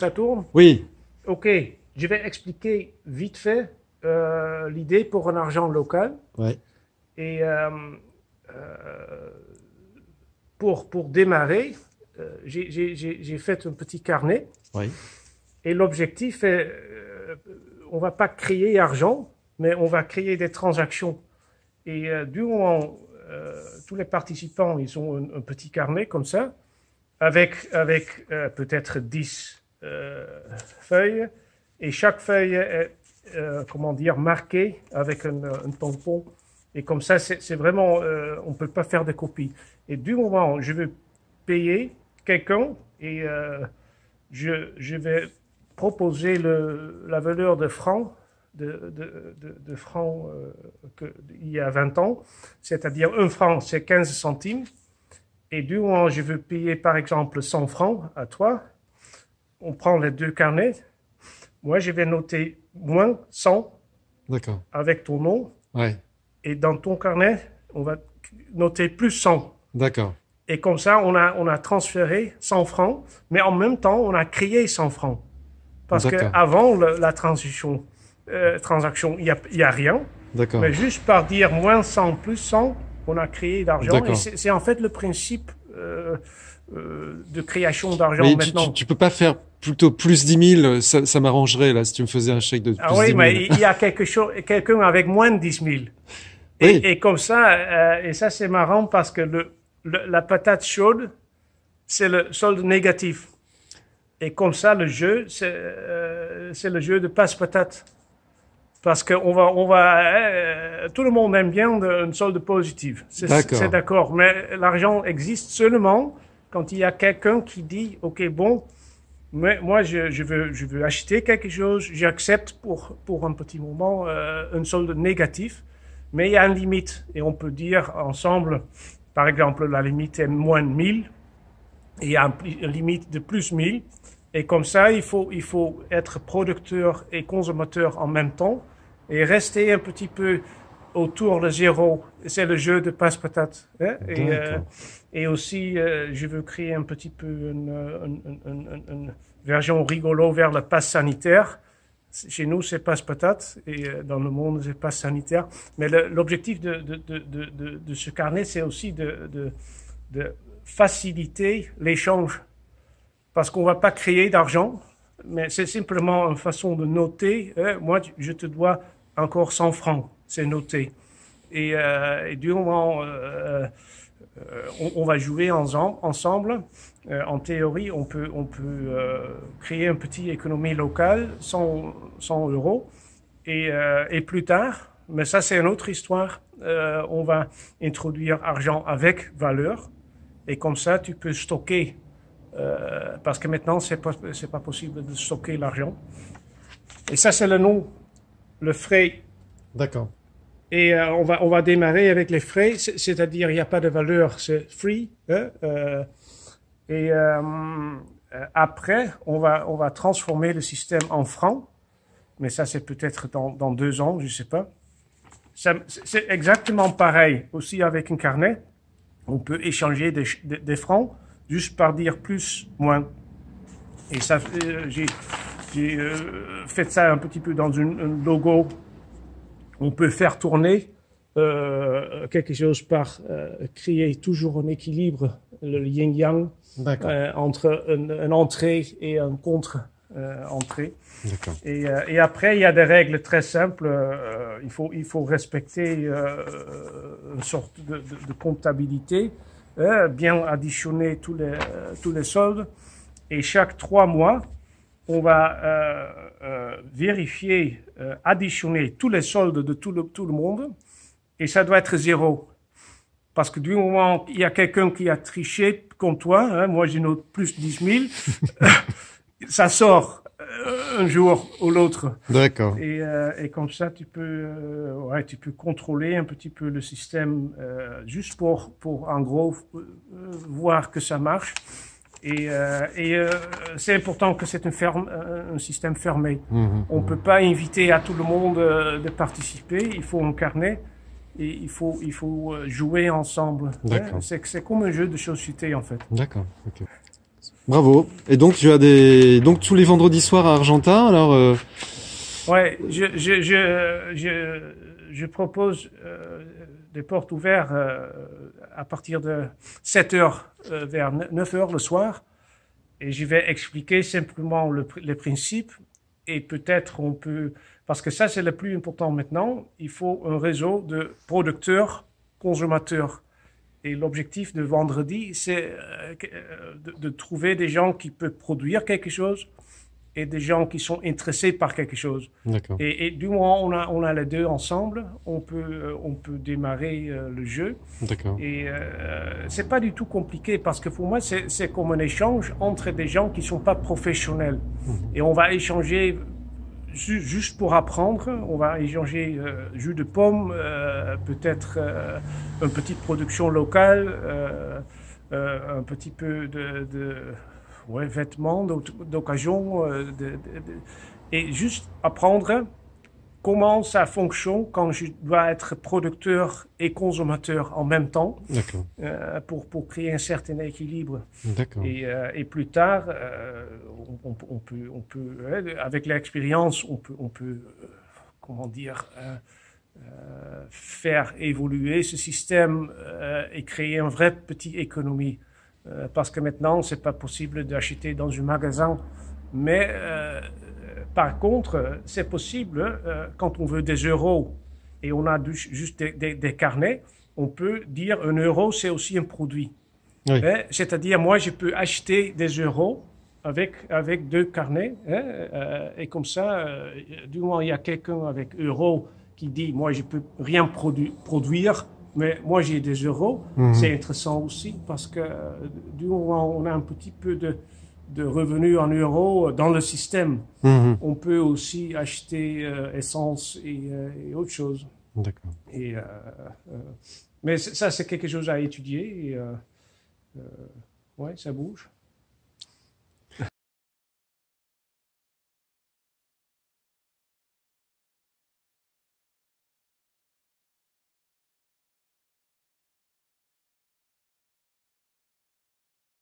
Ça tourne? Oui. Ok, je vais expliquer vite fait l'idée pour un argent local. Ouais. Et pour démarrer, j'ai fait un petit carnet. Oui. Et l'objectif est, on va pas créer argent, mais on va créer des transactions. Et du moment, tous les participants, ils ont un petit carnet comme ça, avec peut-être 10 feuilles. Et chaque feuille est, comment dire, marquée avec un tampon. Et comme ça, c'est vraiment, on peut pas faire de copies. Et du moment où je veux payer quelqu'un et je vais proposer la valeur de francs, de francs il y a 20 ans, c'est-à-dire 1 franc, c'est 15 centimes. Et du moment où je veux payer, par exemple, 100 francs à toi, on prend les deux carnets. Moi, je vais noter moins 100 D'accord. avec ton nom. Ouais. Et dans ton carnet, on va noter plus 100. D'accord. Et comme ça, on a transféré 100 francs, mais en même temps, on a créé 100 francs. Parce qu'avant la transaction, il y a rien. D'accord. Mais juste par dire moins 100 plus 100, on a créé d'argent. Et c'est en fait le principe de création d'argent maintenant. Tu peux pas faire plutôt plus 10 000, ça m'arrangerait là si tu me faisais un chèque de plus 10 000. Ah oui, mais il y a quelqu'un avec moins de 10 000. Et comme ça, et ça c'est marrant parce que la patate chaude, c'est le solde négatif. Et comme ça, le jeu, c'est le jeu de passe-patate. Parce que tout le monde aime bien une solde positive. C'est d'accord. Mais l'argent existe seulement quand il y a quelqu'un qui dit, OK, bon, mais moi, je veux acheter quelque chose, j'accepte pour un petit moment une solde négative, mais il y a une limite. Et on peut dire ensemble, par exemple, la limite est moins de 1000, et il y a une limite de plus 1000. Et comme ça, il faut être producteur et consommateur en même temps et rester un petit peu autour de zéro. C'est le jeu de passe-patate. Hein? Et aussi, je veux créer un petit peu une version rigolo vers le passe sanitaire. Chez nous, c'est passe-patate et dans le monde, c'est passe sanitaire. Mais l'objectif de ce carnet, c'est aussi de faciliter l'échange. Parce qu'on va pas créer d'argent, mais c'est simplement une façon de noter. Moi, je te dois encore 100 francs, c'est noté. Et du moment on va jouer ensemble, en théorie, on peut créer une petite économie locale, 100 euros. Et plus tard, mais ça c'est une autre histoire, on va introduire argent avec valeur. Et comme ça, tu peux stocker. Parce que maintenant, c'est pas possible de stocker l'argent. Et ça, c'est le nom, le frais. D'accord. Et on va démarrer avec les frais, c'est-à-dire il n'y a pas de valeur, c'est free. Après, on va transformer le système en francs, mais ça, c'est peut-être dans 2 ans, je sais pas. C'est exactement pareil aussi avec un carnet. On peut échanger des francs juste par dire plus, moins. Et ça, j'ai fait ça un petit peu dans un logo. On peut faire tourner quelque chose par créer toujours un équilibre, le yin-yang, entre une entrée et un contre-entrée. Et après, il y a des règles très simples. Il faut respecter une sorte de comptabilité. Bien additionner tous les soldes et chaque 3 mois, on va vérifier, additionner tous les soldes de tout le monde et ça doit être 0. Parce que du moment où il y a quelqu'un qui a triché comme toi, hein, moi j'ai note plus 10 000, ça sort un jour ou l'autre. D'accord. Et comme ça, tu peux contrôler un petit peu le système juste pour en gros voir que ça marche. Et c'est important que c'est un système fermé. On peut pas inviter à tout le monde de participer. Il faut un carnet et il faut jouer ensemble. D'accord. C'est comme un jeu de société en fait. D'accord. Okay. Bravo. Et donc donc tous les vendredis soirs à Argentat, alors. Ouais, je propose des portes ouvertes à partir de 7 heures vers 9 heures le soir. Et je vais expliquer simplement les principes. Et peut-être on peut, parce que ça c'est le plus important maintenant, il faut un réseau de producteurs, consommateurs. Et l'objectif de vendredi, c'est de trouver des gens qui peuvent produire quelque chose et des gens qui sont intéressés par quelque chose. D'accord. Et du moment on a les deux ensemble, on peut démarrer le jeu. D'accord. Et c'est pas du tout compliqué parce que pour moi c'est comme un échange entre des gens qui sont pas professionnels. Et on va échanger juste pour apprendre. On va échanger jus de pomme, peut-être une petite production locale, un petit peu de vêtements d'occasion, et juste apprendre comment ça fonctionne quand je dois être producteur et consommateur en même temps, pour créer un certain équilibre. Et plus tard, on peut avec l'expérience, on peut comment dire, faire évoluer ce système et créer une vraie petite économie. Parce que maintenant, c'est pas possible d'acheter dans un magasin. Mais par contre, c'est possible quand on veut des euros et on a juste des carnets, on peut dire un euro, c'est aussi un produit. Oui. C'est-à-dire, moi, je peux acheter des euros avec 2 carnets. Et comme ça, du moment il y a quelqu'un avec euro qui dit, moi, je peux rien produire, mais moi, j'ai des euros. C'est intéressant aussi parce que du moment où on a un petit peu de revenus en euros dans le système, on peut aussi acheter essence et autre chose. D'accord. Mais ça, c'est quelque chose à étudier. Et, ouais, ça bouge.